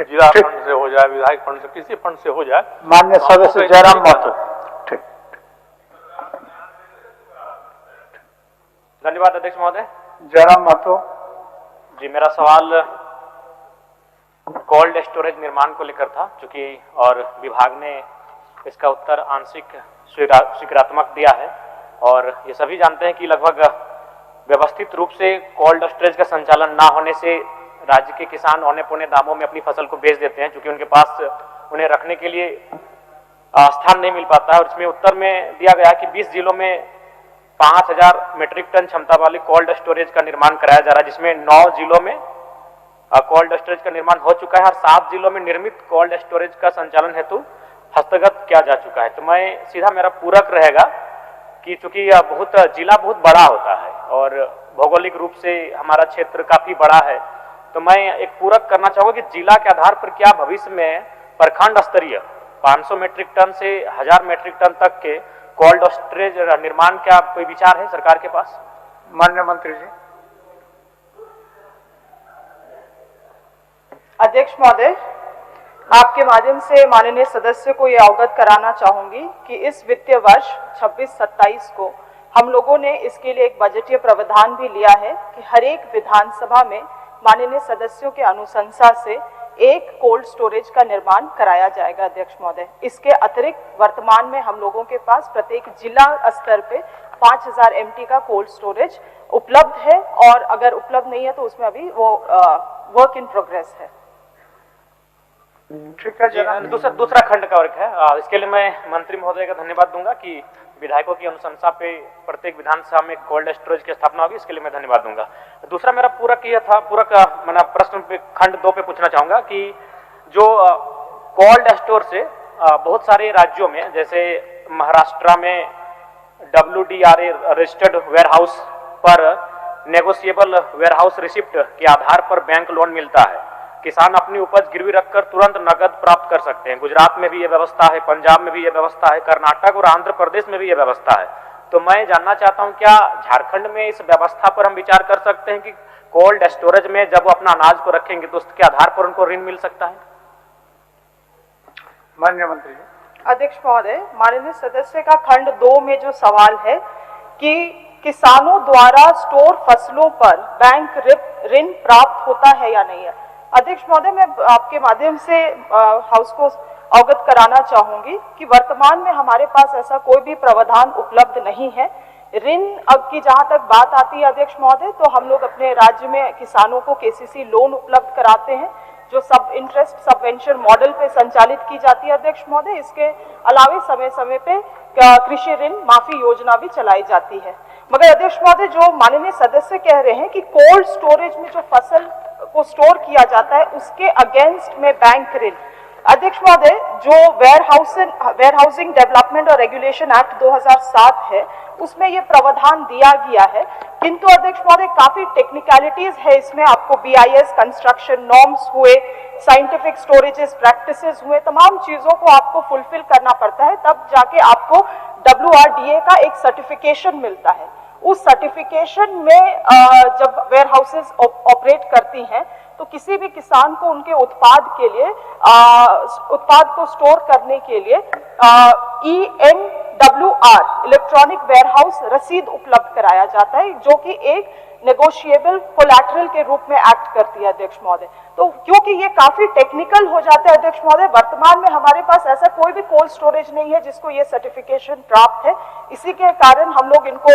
जिला फंड से हो जाए, विधायक फंड से, किसी फंड से हो जाए। माननीय सदस्य जयराम महतो। ठीक, धन्यवाद अध्यक्ष महोदय। जयराम महतो जी, मेरा सवाल कोल्ड स्टोरेज निर्माण को लेकर था, चूंकि और विभाग ने इसका उत्तर आंशिक स्वीकारात्मक दिया है, और ये सभी जानते हैं कि लगभग व्यवस्थित रूप से कोल्ड स्टोरेज का संचालन ना होने से राज्य के किसान औने पौने दामों में अपनी फसल को बेच देते हैं, क्योंकि उनके पास उन्हें रखने के लिए स्थान नहीं मिल पाता है। और इसमें उत्तर में दिया गया कि 20 जिलों में 5000 मीट्रिक टन क्षमता वाली कोल्ड स्टोरेज का निर्माण कराया जा रहा है, जिसमें 9 जिलों में कोल्ड स्टोरेज का निर्माण हो चुका है और 7 जिलों में निर्मित कोल्ड स्टोरेज का संचालन हेतु हस्तगत किया जा चुका है। तो मैं सीधा मेरा पूरक रहेगा कि चूंकि जिला बहुत बड़ा होता है और भौगोलिक रूप से हमारा क्षेत्र काफी बड़ा है, तो मैं एक पूरक करना चाहूंगा कि जिला के आधार पर क्या भविष्य में प्रखंड स्तरीय 500 मीट्रिक टन से 1000 मीट्रिक टन तक के कोल्ड स्टोरेज निर्माण का कोई विचार है सरकार के पास? माननीय मंत्री जी। अध्यक्ष महोदय, आपके माध्यम से माननीय सदस्य को यह अवगत कराना चाहूंगी कि इस वित्तीय वर्ष 26-27 को हम लोगों ने इसके लिए एक बजटीय प्रावधान भी लिया है कि हर एक विधानसभा में माननीय सदस्यों के अनुशंसा से एक कोल्ड स्टोरेज का निर्माण कराया जाएगा। अध्यक्ष महोदय, इसके अतिरिक्त वर्तमान में हम लोगों के पास प्रत्येक जिला स्तर पे 5000 MT का कोल्ड स्टोरेज उपलब्ध है, और अगर उपलब्ध नहीं है तो उसमें अभी वो वर्क इन प्रोग्रेस है। ठीक है, दूसरा खंड का वर्क है। इसके लिए मैं मंत्री महोदय का धन्यवाद दूंगा कि विधायकों की अनुशंसा पे प्रत्येक विधानसभा में कोल्ड स्टोरेज की स्थापना होगी, इसके लिए मैं धन्यवाद दूंगा। दूसरा मेरा पूरक यह था, मैंने प्रश्न पे खंड 2 पे पूछना चाहूंगा कि जो कोल्ड स्टोर से बहुत सारे राज्यों में, जैसे महाराष्ट्र में WDRA रजिस्टर्ड वेयरहाउस पर नेगोशिएबल वेयरहाउस रिसिप्ट के आधार पर बैंक लोन मिलता है, किसान अपनी उपज गिरवी रखकर तुरंत नकद प्राप्त कर सकते हैं। गुजरात में भी यह व्यवस्था है, पंजाब में भी यह व्यवस्था है, कर्नाटक और आंध्र प्रदेश में भी यह व्यवस्था है। तो मैं जानना चाहता हूं, क्या झारखंड में इस व्यवस्था पर हम विचार कर सकते हैं कि कोल्ड स्टोरेज में जब वो अपना अनाज को रखेंगे तो उसके आधार पर उनको ऋण मिल सकता है? माननीय मंत्री जी। अध्यक्ष महोदय, माननीय सदस्य का खंड 2 में जो सवाल है कि किसानों द्वारा स्टोर फसलों पर बैंक ऋण प्राप्त होता है या नहीं है, अध्यक्ष महोदय मैं आपके माध्यम से हाउस को अवगत कराना चाहूंगी कि वर्तमान में हमारे पास ऐसा कोई भी प्रावधान उपलब्ध नहीं है। ऋण की जहां तक बात आती है अध्यक्ष महोदय, तो हम लोग अपने राज्य में किसानों को KCC लोन उपलब्ध कराते हैं, जो सब इंटरेस्ट सबवेंचर मॉडल पे संचालित की जाती है। अध्यक्ष महोदय, इसके अलावे समय समय पे कृषि ऋण माफी योजना भी चलाई जाती है। मगर अध्यक्ष महोदय, जो माननीय सदस्य कह रहे हैं कि कोल्ड स्टोरेज में जो फसल को स्टोर किया जाता है उसके अगेंस्ट में बैंक ऋण, अध्यक्ष महोदय जो वेयरहाउसिंग डेवलपमेंट और रेगुलेशन एक्ट 2007 है उसमें ये प्रावधान दिया गया है, किंतु अध्यक्ष महोदय काफी टेक्निकलिटीज है इसमें। आपको BIS कंस्ट्रक्शन नॉर्म्स हुए, साइंटिफिक स्टोरेजेस प्रैक्टिसेस हुए, तमाम चीजों को आपको फुलफिल करना पड़ता है, तब जाके आपको WRDA का एक सर्टिफिकेशन मिलता है। उस सर्टिफिकेशन में जब वेयरहाउसेस ऑपरेट करती हैं तो किसी भी किसान को उनके उत्पाद के लिए उत्पाद को स्टोर करने के लिए ENWR इलेक्ट्रॉनिक वेयरहाउस रसीद उपलब्ध कराया जाता है, जो कि एक नेगोशिएबल कोलैटरल के रूप में एक्ट करती है अध्यक्ष महोदय। तो क्योंकि ये काफी टेक्निकल हो जाता है अध्यक्ष महोदय, वर्तमान में हमारे पास ऐसा कोई भी कोल्ड स्टोरेज नहीं है जिसको ये सर्टिफिकेशन प्राप्त है, इसी के कारण हम लोग इनको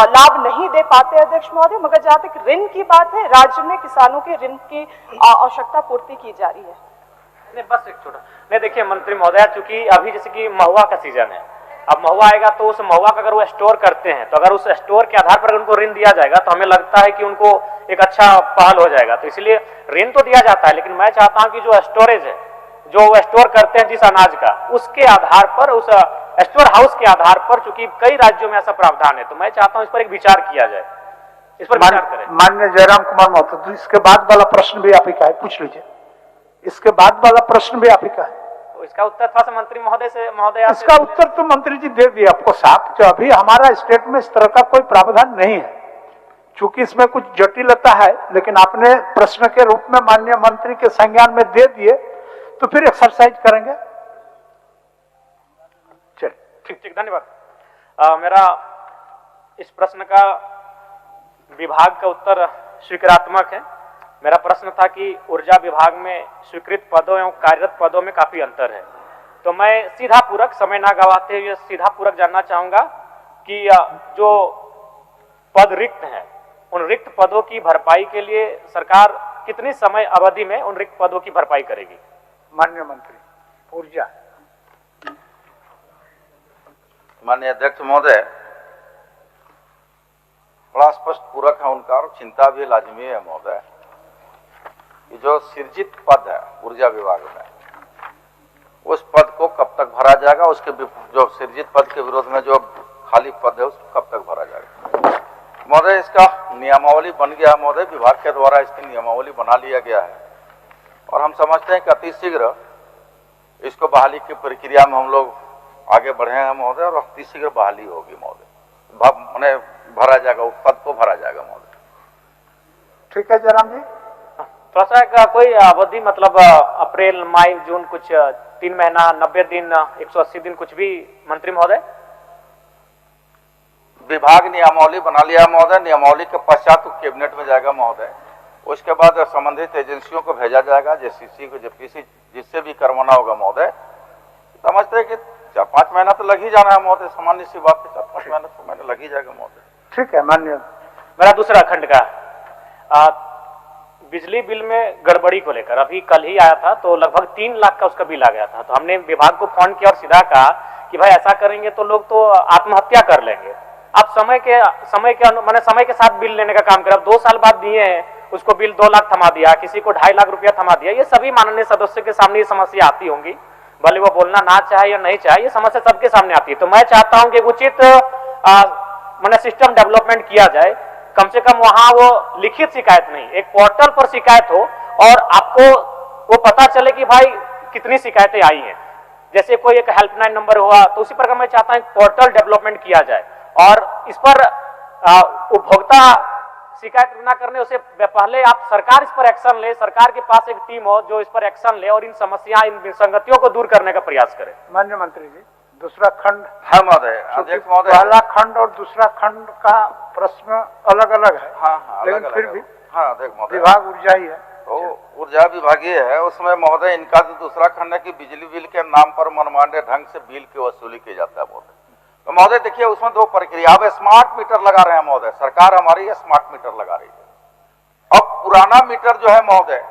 लाभ नहीं दे पाते अध्यक्ष महोदय। मगर जहां तक ऋण की बात है, राज्य में किसानों के ऋण की आवश्यकता पूर्ति की जा रही है। नहीं, बस एक छोटा नहीं, देखिए मंत्री महोदय, चूंकि अभी जैसे कि महुआ का सीजन है, अब महुआ आएगा तो उस महुआ का अगर वो स्टोर करते हैं तो अगर उस स्टोर के आधार पर उनको ऋण दिया जाएगा तो हमें लगता है कि उनको एक अच्छा पहल हो जाएगा। तो इसलिए ऋण तो दिया जाता है, लेकिन मैं चाहता हूं कि जो स्टोरेज है, जो वो स्टोर करते हैं जिस अनाज का, उसके आधार पर, उस स्टोर हाउस के आधार पर, चूंकि कई राज्यों में ऐसा प्रावधान है, तो मैं चाहता हूं इस पर एक विचार किया जाए, इस पर विचार करें। माननीय जयराम कुमार महतो, तो इसके बाद वाला प्रश्न भी आप ही का है, पूछ लीजिए। इसके बाद वाला प्रश्न भी आप ही का है। इसका उत्तर थोड़ा सा मंत्री महोदय से इसका उत्तर तो मंत्री जी दे दिए आपको साफ, जो अभी हमारा स्टेट में इस तरह का कोई प्रावधान नहीं है। चूंकि इसमें कुछ जटिलता है, लेकिन आपने प्रश्न के रूप में माननीय मंत्री के संज्ञान में दे दिए, तो फिर एक्सरसाइज करेंगे। चलिए, ठीक ठीक, धन्यवाद। मेरा इस प्रश्न का विभाग का उत्तर स्वीकारात्मक है। मेरा प्रश्न था कि ऊर्जा विभाग में स्वीकृत पदों एवं कार्यरत पदों में काफी अंतर है। तो मैं सीधा पूरक, समय ना गवाते हुए सीधा पूरक जानना चाहूंगा कि जो पद रिक्त हैं, उन रिक्त पदों की भरपाई के लिए सरकार कितनी समय अवधि में उन रिक्त पदों की भरपाई करेगी? माननीय मंत्री ऊर्जा। माननीय अध्यक्ष महोदय, बड़ा स्पष्ट पूरक है उनका और चिंता भी लाजमी है महोदय। जो सृजित पद है ऊर्जा विभाग में, उस पद को कब तक भरा जाएगा, उसके जो सृजित पद के विरोध में जो खाली पद है उसको कब तक भरा जाएगा महोदय? इसका नियमावली बन गया महोदय, विभाग के द्वारा इसकी नियमावली बना लिया गया है और हम समझते हैं कि अति शीघ्र इसको बहाली की प्रक्रिया में हम लोग आगे बढ़े हैं महोदय और अति शीघ्र बहाली होगी महोदय, भरा जाएगा, उस पद को भरा जाएगा महोदय। ठीक है जयराम जी। थोड़ा सा कोई अवधि, मतलब अप्रैल, मई, जून, कुछ 3 महीना, 90 दिन, 180 दिन, कुछ भी मंत्री महोदय? विभाग नियमावली बना लिया महोदय, नियमावली के पश्चात कैबिनेट में जाएगा महोदय। उसके बाद संबंधित एजेंसियों को भेजा जाएगा, जेसीसी को, जेपीसी, जिससे भी करवाना होगा महोदय। समझते हैं कि 4-5 महीना तो लग ही जाना है महोदय, सामान्य सी बात है, 4-5 महीना लग ही जाएगा महोदय। ठीक है माननीय। मेरा दूसरा खंड का बिजली बिल में गड़बड़ी को लेकर अभी कल ही आया था, तो लगभग 3 लाख का उसका बिल आ गया था। तो हमने विभाग को फोन किया और सीधा कहा कि भाई ऐसा करेंगे तो लोग तो आत्महत्या कर लेंगे। आप समय के साथ बिल लेने का काम करें। अब 2 साल बाद दिए हैं, उसको बिल 2 लाख थमा दिया, किसी को 2.5 लाख रुपया थमा दिया। ये सभी माननीय सदस्यों के सामने ये समस्या आती होंगी, भले वो बोलना ना चाहे या नहीं चाहे, ये समस्या सबके सामने आती है। तो मैं चाहता हूं कि उचित सिस्टम डेवलपमेंट किया जाए, कम से कम वहां वो लिखित शिकायत नहीं, एक पोर्टल पर शिकायत हो और आपको वो पता चले कि भाई कितनी शिकायतें आई हैं। जैसे कोई एक हेल्पलाइन नंबर हुआ, तो उसी प्रकार मैं चाहता हूं पोर्टल डेवलपमेंट किया जाए और इस पर उपभोक्ता शिकायत न करने उससे पहले आप सरकार इस पर एक्शन ले, सरकार के पास एक टीम हो जो इस पर एक्शन ले और इन समस्या, इन विसंगतियों को दूर करने का प्रयास करे। माननीय मंत्री जी, दूसरा खंड है महोदय, अध्यक्ष महोदय। पहला खंड और दूसरा खंड का प्रश्न अलग अलग है। हाँ, लेकिन फिर भी अध्यक्ष महोदय, विभाग ऊर्जा ही है। तो ऊर्जा विभागीय है, उसमें महोदय इनका जो दूसरा खंड है कि बिजली बिल के नाम पर मनमाने ढंग से बिल की वसूली की जाता है महोदय। तो महोदय देखिए, उसमें 2 प्रक्रिया। अब स्मार्ट मीटर लगा रहे हैं महोदय, सरकार हमारी स्मार्ट मीटर लगा रही है। अब पुराना मीटर जो है महोदय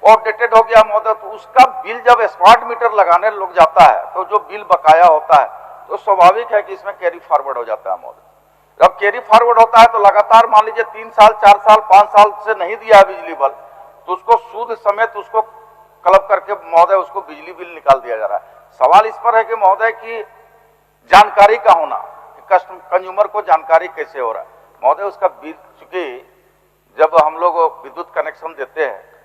आउटडेटेड हो गया महोदय, तो उसका बिल जब स्मार्ट मीटर लगाने लोग जाता है तो जो बिल बकाया होता है तो स्वाभाविक है कि इसमें कैरी फॉरवर्ड हो जाता है महोदय। जब कैरी फॉरवर्ड होता है तो लगातार मान लीजिए 3 साल, 4 साल, 5 साल से नहीं दिया है बिजली बिल, तो उसको सूद समेत उसको क्लब करके महोदय उसको बिजली बिल निकाल दिया जा रहा है। सवाल इस पर है कि महोदय की जानकारी का होना, कंज्यूमर को जानकारी कैसे हो रहा है महोदय उसका बिल। चूंकि जब हम लोग विद्युत कनेक्शन देते हैं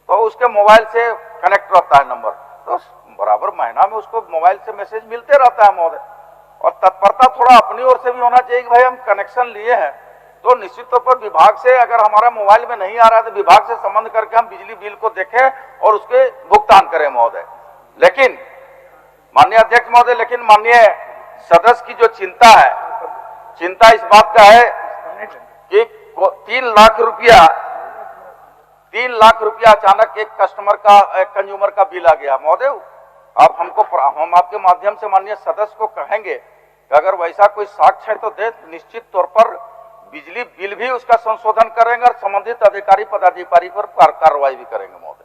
तो उसके मोबाइल से कनेक्ट रहता है नंबर, तो बराबर महीना में उसको मोबाइल से मैसेज मिलते रहता है महोदय। और तत्परता थोड़ा अपनी ओर से भी होना चाहिए कि भाई हम कनेक्शन लिए हैं तो निश्चित तौर पर विभाग से, अगर हमारा मोबाइल में नहीं आ रहा है तो विभाग से संबंध करके हम बिजली बिल को देखें और उसके भुगतान करें महोदय। लेकिन माननीय अध्यक्ष महोदय, लेकिन माननीय सदस्य की जो चिंता है, चिंता इस बात का है कि 3 लाख रुपया अचानक एक कस्टमर का, एक कंज्यूमर का बिल आ गया महोदय। आप हम आपके माध्यम से माननीय सदस्य को कहेंगे कि अगर वैसा कोई साक्ष्य है तो दे, निश्चित तौर पर बिजली बिल भी उसका संशोधन करेंगे और संबंधित अधिकारी पदाधिकारी पर कार्रवाई भी करेंगे महोदय।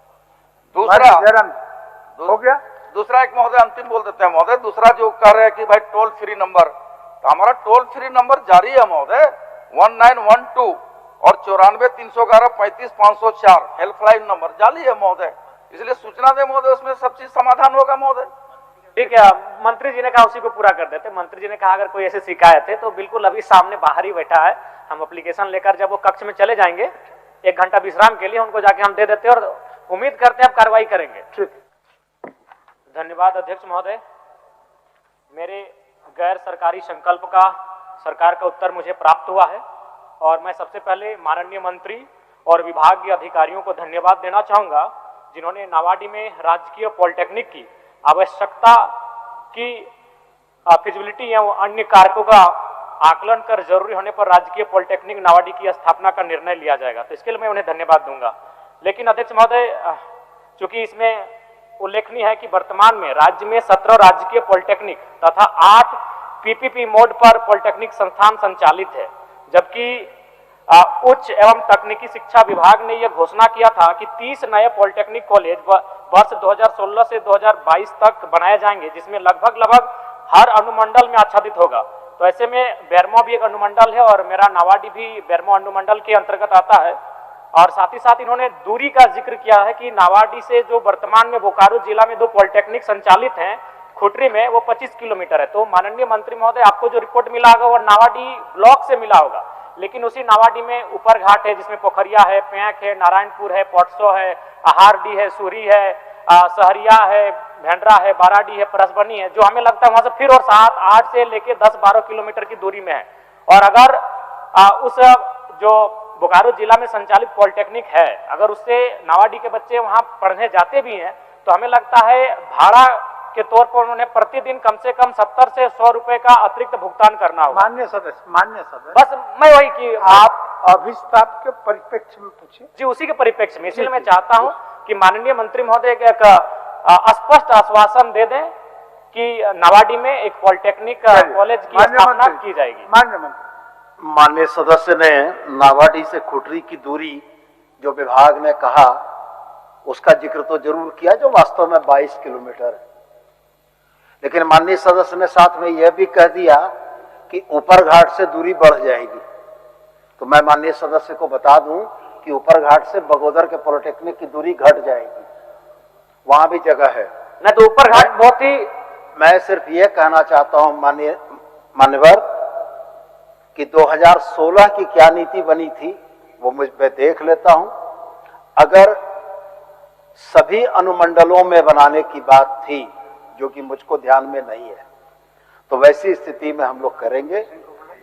हो गया। दूसरा एक महोदय अंतिम बोल देते हैं महोदय, दूसरा जो कह रहे हैं कि भाई टोल फ्री नंबर, तो हमारा टोल फ्री नंबर जारी है महोदय 1912 और 94-311-35-504 हेल्पलाइन नंबर जारी है महोदय, इसलिए सूचना दे महोदय, उसमें सब चीज समाधान होगा महोदय। ठीक है, मंत्री जी ने कहा उसी को पूरा कर देते। मंत्री जी ने कहा अगर कोई ऐसी शिकायत है तो बिल्कुल अभी सामने बाहर ही बैठा है, हम एप्लीकेशन लेकर जब वो कक्ष में चले जाएंगे 1 घंटा विश्राम के लिए उनको जाके हम दे देते हैं और उम्मीद करते हैं आप कार्रवाई करेंगे। ठीक, धन्यवाद अध्यक्ष महोदय। मेरे गैर सरकारी संकल्प का सरकार का उत्तर मुझे प्राप्त हुआ है और मैं सबसे पहले माननीय मंत्री और विभागीय अधिकारियों को धन्यवाद देना चाहूँगा, जिन्होंने नावाडी में राजकीय पॉलिटेक्निक की आवश्यकता की फिजिबिलिटी या अन्य कारकों का आकलन कर जरूरी होने पर राजकीय पॉलिटेक्निक नावाडी की स्थापना का निर्णय लिया जाएगा, तो इसके लिए मैं उन्हें धन्यवाद दूंगा। लेकिन अध्यक्ष महोदय, चूंकि इसमें उल्लेखनीय है कि वर्तमान में राज्य में 17 राजकीय पॉलिटेक्निक तथा 8 पीपीपी मोड पर पॉलिटेक्निक संस्थान संचालित है, जबकि उच्च एवं तकनीकी शिक्षा विभाग ने यह घोषणा किया था कि 30 नए पॉलिटेक्निक कॉलेज वर्ष 2016 से 2022 तक बनाए जाएंगे, जिसमें लगभग हर अनुमंडल में आच्छादित होगा। तो ऐसे में बेरमो भी एक अनुमंडल है और मेरा नावाडी भी बेरमो अनुमंडल के अंतर्गत आता है। और साथ ही साथ इन्होंने दूरी का जिक्र किया है कि नावाडी से जो वर्तमान में बोकारो जिला में 2 पॉलिटेक्निक संचालित हैं, खुटरी में, वो 25 किलोमीटर है। तो माननीय मंत्री महोदय, आपको जो रिपोर्ट मिला होगा वो नावाडी ब्लॉक से मिला होगा, लेकिन उसी नावाडी में ऊपर घाट है, जिसमें पोखरिया है, पैंक है, नारायणपुर है, पोटसो है, आहारडी है, सूरी है, सहरिया है, भेंडरा है, बाराडी है, परसबनी है, जो हमें लगता है वहां से फिर और 7-8 से लेके 10-12 किलोमीटर की दूरी में है। और अगर उस जो बोकारो जिला में संचालित पॉलिटेक्निक है, अगर उससे नावाडी के बच्चे वहां पढ़ने जाते भी हैं, तो हमें लगता है भाड़ा के तौर पर उन्होंने प्रतिदिन कम से कम 70 से 100 रुपए का अतिरिक्त भुगतान करना होगा। माननीय सदस्य, बस मैं वही कि आप अभिस्ताप के परिप्रेक्ष्य में पूछिए। जी, उसी के परिप्रेक्ष्य में, इसलिए मैं चाहता हूं कि माननीय मंत्री महोदय एक स्पष्ट आश्वासन दे दें कि नावाडी में एक पॉलिटेक्निक कॉलेज की स्थापना की जाएगी। माननीय सदस्य ने नावाडी से खुटरी की दूरी जो विभाग ने कहा उसका जिक्र तो जरूर किया, जो वास्तव में 22 किलोमीटर है, लेकिन माननीय सदस्य ने साथ में यह भी कह दिया कि ऊपर घाट से दूरी बढ़ जाएगी। तो मैं माननीय सदस्य को बता दूं कि ऊपर घाट से बगोदर के पॉलिटेक्निक की दूरी घट जाएगी, वहां भी जगह है। नहीं तो ऊपर घाट बहुत ही, मैं सिर्फ ये कहना चाहता हूं मान्यवर कि 2016 की क्या नीति बनी थी वो मैं देख लेता हूं। अगर सभी अनुमंडलों में बनाने की बात थी, जो कि मुझको ध्यान में नहीं है, तो वैसी स्थिति में हम लोग करेंगे।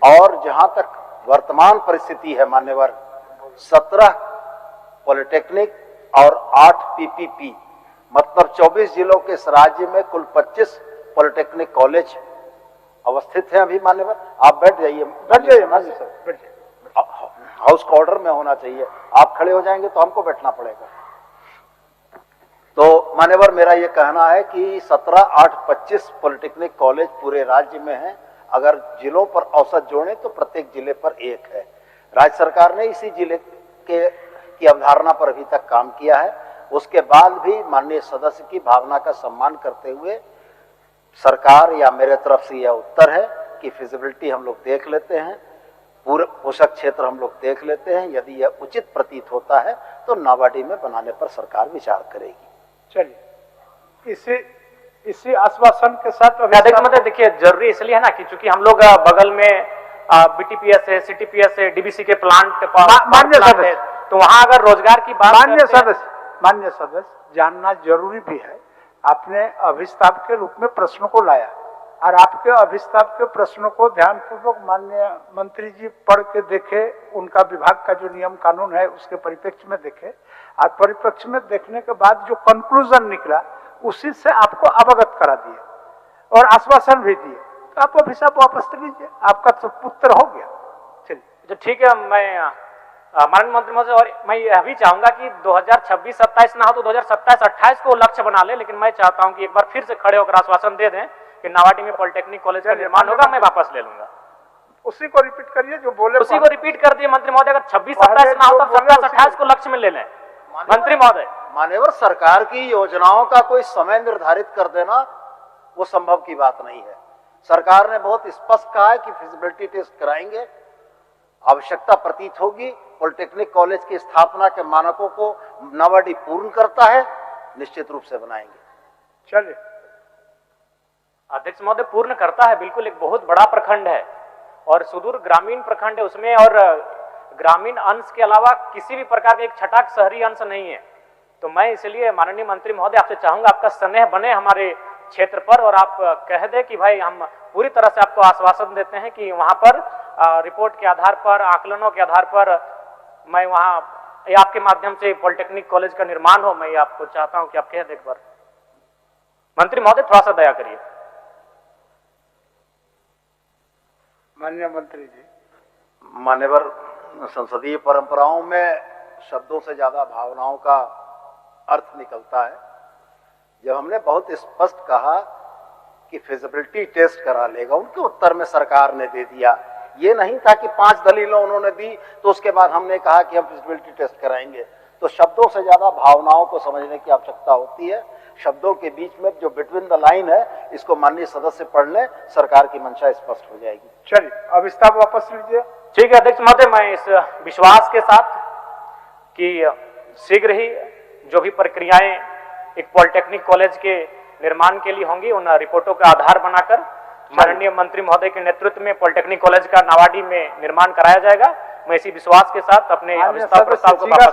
और जहां तक वर्तमान परिस्थिति है मान्यवर, 17 पॉलिटेक्निक और 8 पीपीपी, मतलब 24 जिलों के इस राज्य में कुल 25 पॉलिटेक्निक कॉलेज अवस्थित हैं अभी मान्यवर। आप बैठ जाइए माननीय सर, बैठ जाइए। हाउस का ऑर्डर में होना चाहिए, आप खड़े हो जाएंगे तो हमको बैठना पड़ेगा। तो मान्यवर, मेरा यह कहना है कि 17, 8, 25 पॉलिटेक्निक कॉलेज पूरे राज्य में हैं। अगर जिलों पर औसत जोड़ें तो प्रत्येक जिले पर एक है। राज्य सरकार ने इसी जिले की अवधारणा पर अभी तक काम किया है। उसके बाद भी माननीय सदस्य की भावना का सम्मान करते हुए सरकार या मेरे तरफ से यह उत्तर है कि फिजिबिलिटी हम लोग देख लेते हैं, पूरे पोषक क्षेत्र हम लोग देख लेते हैं। यदि यह उचित प्रतीत होता है तो नावाडी में बनाने पर सरकार विचार करेगी। चलिए, इसी आश्वासन के साथ मतलब देखिए, जरूरी इसलिए है ना कि चूंकि हम लोग बगल में बीटीपीएस है, सीटीपीएस है, डीबीसी के प्लांट है, तो वहां अगर रोजगार की बात, माननीय सदस्य जानना जरूरी भी है। आपने अभिस्ताप के रूप में प्रश्नों को लाया और आपके अभिस्ताप के प्रश्नों को ध्यानपूर्वक माननीय मंत्री जी पढ़ के देखे, उनका विभाग का जो नियम कानून है उसके परिप्रेक्ष्य में देखे, और परिप्रेक्ष्य में देखने के बाद जो कंक्लूजन निकला उसी से आपको अवगत करा दिए और आश्वासन भी दिए। तो आप अभिशाप वापस लीजिए, आपका तो उत्तर हो गया। चलिए, ठीक है। मैं माननीय मंत्री महोदय, और मैं यह भी चाहूंगा कि 2026-27 ना हो तो 2027-28 को लक्ष्य बना ले, लेकिन मैं चाहता हूं कि एक बार फिर से खड़े होकर आश्वासन दे दें कि नावाडी में पॉलिटेक्निक कॉलेज का निर्माण होगा। मैं वापस ले लूंगा। उसी को रिपीट करिए जो बोले, उसी को रिपीट कर दिए मंत्री महोदय। अगर 26-27 ना हो तो 27-28 को लक्ष्य में ले लें मंत्री महोदय। मान्यवर, सरकार की योजनाओं का कोई समय निर्धारित कर देना वो संभव की बात नहीं है। सरकार ने बहुत स्पष्ट कहा है कि फिजिबिलिटी टेस्ट कराएंगे, आवश्यकता प्रतीत होगी, पॉलिटेक्निक कॉलेज की स्थापना के मानकों को नावाडी पूर्ण करता है, निश्चित रूप से बनाएंगे। चलिए, अध्यक्ष महोदय, पूर्ण करता है, बिल्कुल। एक बहुत बड़ा प्रखंड है और सुदूर ग्रामीण प्रखंड है उसमें, और ग्रामीण अंश के अलावा किसी भी प्रकार का एक छटाक शहरी अंश नहीं है। तो मैं इसलिए माननीय मंत्री महोदय आपसे चाहूंगा, आपका स्नेह बने हमारे क्षेत्र पर और आप कह दें कि भाई हम पूरी तरह से आपको आश्वासन देते हैं कि वहां पर रिपोर्ट के आधार पर, आकलनों के आधार पर मैं वहां या आपके माध्यम से पॉलिटेक्निक कॉलेज का निर्माण हो, मैं ये आपको चाहता हूं कि आप कह दें एक बार। मंत्री महोदय थोड़ा सा दया करिए। माननीय मंत्री जी। मान्यवर, संसदीय परंपराओं में शब्दों से ज्यादा भावनाओं का अर्थ निकलता है। जब हमने बहुत स्पष्ट कहा कि फिजिबिलिटी टेस्ट करा लेगा, उनके उत्तर में सरकार ने दे दिया। ये नहीं था कि 5 दलीलें उन्होंने दी तो उसके बाद हमने कहा कि हम फिजिबिलिटी टेस्ट कराएंगे। तो शब्दों से ज्यादा भावनाओं को समझने की आवश्यकता होती है। शब्दों के बीच में जो बिटवीन द लाइन है, इसको माननीय सदस्य पढ़ लें, सरकार की मंशा स्पष्ट हो जाएगी। चलिए, अभिस्ताव वापस लीजिए। ठीक है अध्यक्ष महोदय, मैं इस विश्वास के साथ कि शीघ्र ही जो भी प्रक्रियाएं एक पॉलिटेक्निक कॉलेज के निर्माण के लिए होंगी, उन रिपोर्टों का आधार बनाकर माननीय मंत्री महोदय के नेतृत्व में पॉलिटेक्निक कॉलेज का नवाडी में निर्माण कराया जाएगा। मैं इसी विश्वास के साथ अपने अभिस्ताव प्रस्ताव को वापस